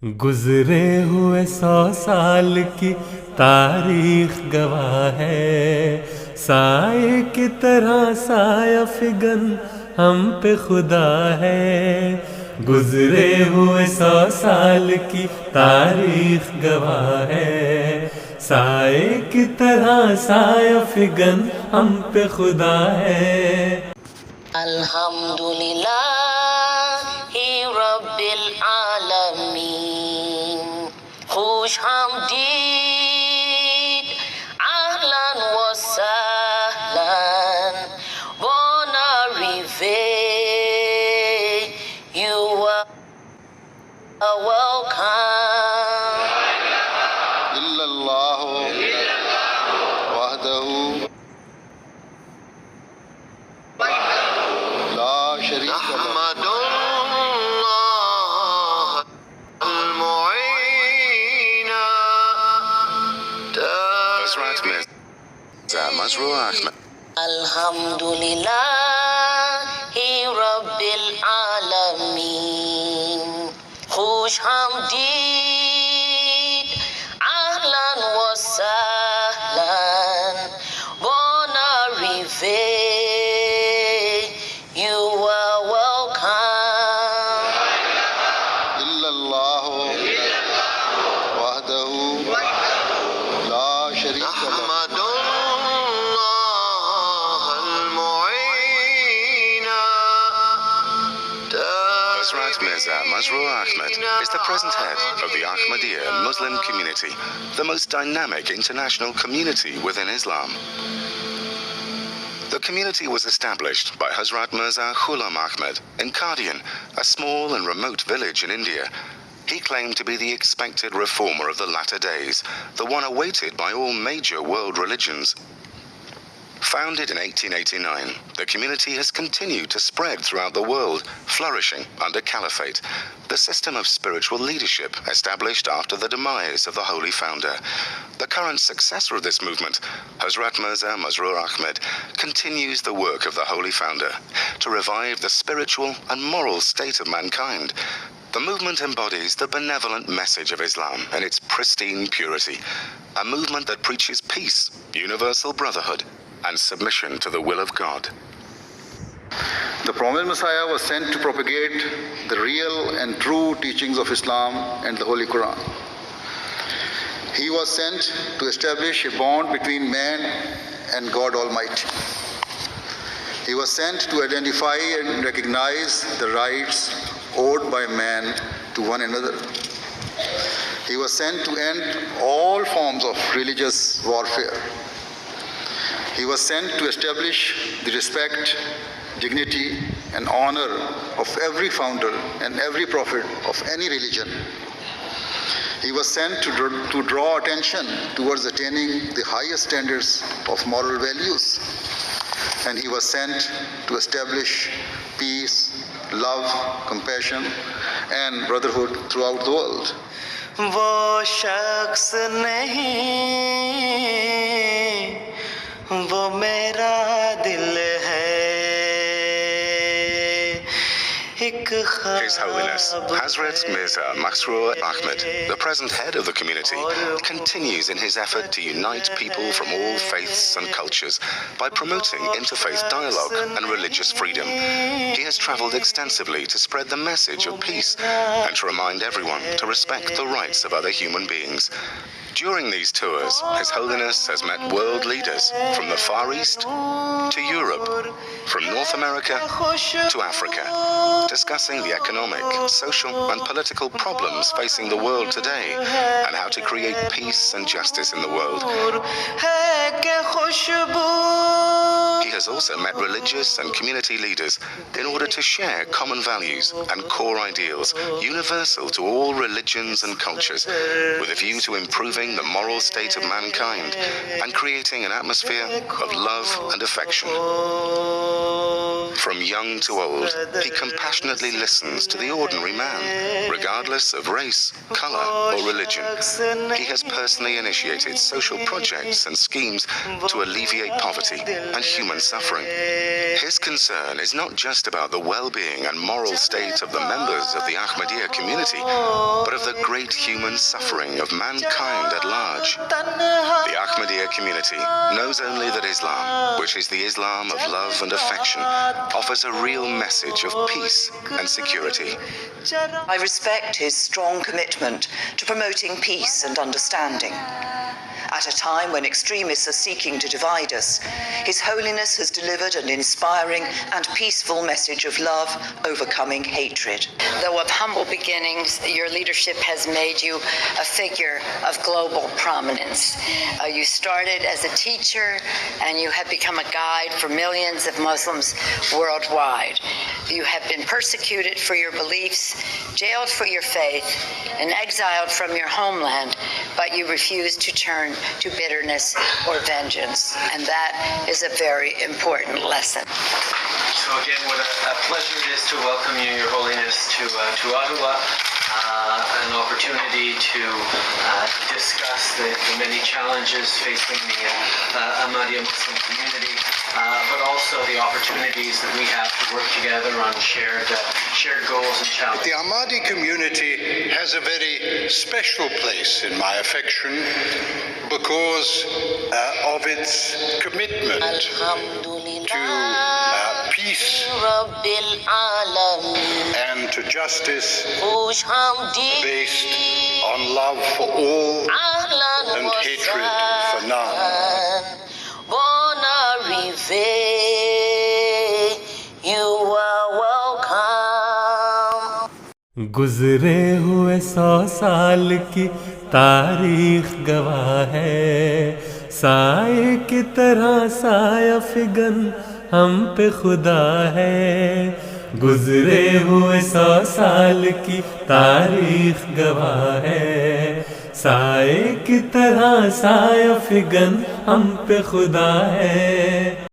गुजरे हुए 100 साल की तारीख गवाह है, साए की तरह साया फिगन हम पे खुदा है। गुजरे हुए 100 साल की तारीख गवाह है, साए की तरह साया फिगन हम पे खुदा है। अल्हम्दुलिल्लाहि रब्बिल आलमीन, खुश आमदीद, ahlan wa sahlan, bon arrivé, you are welcome. Illallahu wahdahu la sharika lahu. Hazrat Mirza Masroor Ahmad. Alhamdulillahi Rabbil Alameen, Khush Hamdeed, Ahlan wa Sahlan, Bon Arrivé, you are welcome. Illallahu wahdahu la sharika lahu. Hazrat Mirza Masroor Ahmad is the present head of the Ahmadiyya Muslim community, the most dynamic international community within Islam. The community was established by Hazrat Mirza Ghulam Ahmad in Qadian, a small and remote village in India. He claimed to be the expected reformer of the latter days, the one awaited by all major world religions. Founded in 1889, the community has continued to spread throughout the world, flourishing under caliphate, the system of spiritual leadership established after the demise of the holy founder. The current successor of this movement, Hazrat Mirza Masroor Ahmad, continues the work of the holy founder to revive the spiritual and moral state of mankind. The movement embodies the benevolent message of Islam in its pristine purity, a movement that preaches peace, universal brotherhood, and submission to the will of God. The promised Messiah was sent to propagate the real and true teachings of Islam and the Holy Quran. He was sent to establish a bond between man and God Almighty. He was sent to identify and recognize the rights owed by man to one another. He was sent to end all forms of religious warfare. He was sent to establish the respect, dignity, and honor of every founder and every prophet of any religion. He was sent to draw attention towards attaining the highest standards of moral values. And he was sent to establish peace, love, compassion, and brotherhood throughout the world. वो शख्स नहीं, वो मेरा दिल है, His Holiness Hazrat Mirza Masroor Ahmad, the present head of the community, continues in his effort to unite people from all faiths and cultures by promoting interfaith dialogue and religious freedom. He has traveled extensively to spread the message of peace and to remind everyone to respect the rights of other human beings. During these tours, His Holiness has met world leaders from the Far East to Europe, from North America to Africa, discussing the economic, social and political problems facing the world today and how to create peace and justice in the world. He has also met religious and community leaders in order to share common values and core ideals universal to all religions and cultures, with a view to improving the moral state of mankind and creating an atmosphere of love and affection. From young to old, he compassionately listens to the ordinary man, regardless of race, color, or religion. He has personally initiated social projects and schemes to alleviate poverty and human suffering. His concern is not just about the well-being and moral state of the members of the Ahmadiyya community, but of the great great human suffering of mankind at large. The Ahmadiyya community knows only that Islam, which is the Islam of love and affection, offers a real message of peace and security. I respect his strong commitment to promoting peace and understanding. At a time when extremists are seeking to divide us, His Holiness has delivered an inspiring and peaceful message of love overcoming hatred. Though of humble beginnings, your leadership has made you a figure of global prominence. You started as a teacher and you have become a guide for millions of Muslims worldwide. You have been persecuted for your beliefs, jailed for your faith, and exiled from your homeland, but you refuse to turn to bitterness or vengeance, and that is a very important lesson. So again, what a pleasure it is to welcome you, Your Holiness, to Ottawa. An opportunity to discuss the many challenges facing the Ahmadiyya Muslim community, but also the opportunities that we have to work together on shared goals and challenges. The Ahmadi community has a very special place in my affection because of its commitment to peace and to justice based on love for all and hatred for none. Bon arrivé, you are welcome. गुजरे हुए 100 साल की तारीख गवाह है, साए की तरह साया फिगन हम पे खुदा है। गुजरे हुए 100 साल की तारीख गवाह है, साए की तरह साया फिगन हम पे खुदा है।